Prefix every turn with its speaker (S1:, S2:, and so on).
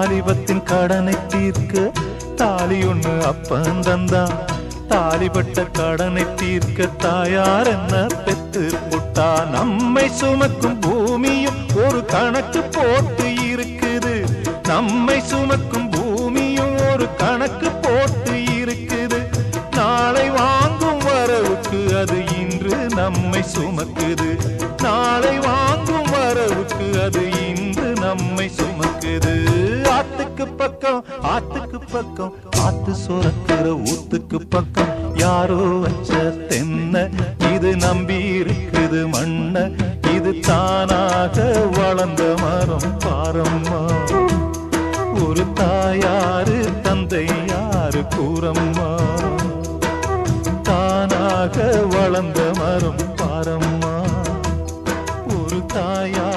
S1: வாலிபத்தின் கடனை தீர்க்க தாலி ஒண்ணு அப்பன் தந்தான். தாலிபட்ட கடனை தீர்க்க தாயார் என்ன பெத்து புட்டா. நம்மை சுமக்கும் பூமியும் ஒரு கணக்கு போட்டு இருக்குது. நம்மை சுமக்கும் பூமியும் ஒரு கணக்கு போட்டு இருக்குது. நாளை வாங்கும் வரவுக்கு அது இன்று நம்மை சுமக்குது. நாளை வாங்கும் வரவுக்கு அது இன்று நம்மை சுமக்குது. ஆத்துக்கு பக்கம் ஆத்துக்கு பக்கம் ஆத்து சுரக்கிற ஊத்துக்கு பக்கம் யாரோ வச்ச தென்ன இது நம்பி இருக்குது மண்ண. இது தானாக வளர்ந்த மரம் பாரம்மா. ஒரு தாயாரு தந்தை யாரு கூறம்மா. தானாக வளர்ந்த மரம் பாரம்மா. ஒரு தாயார்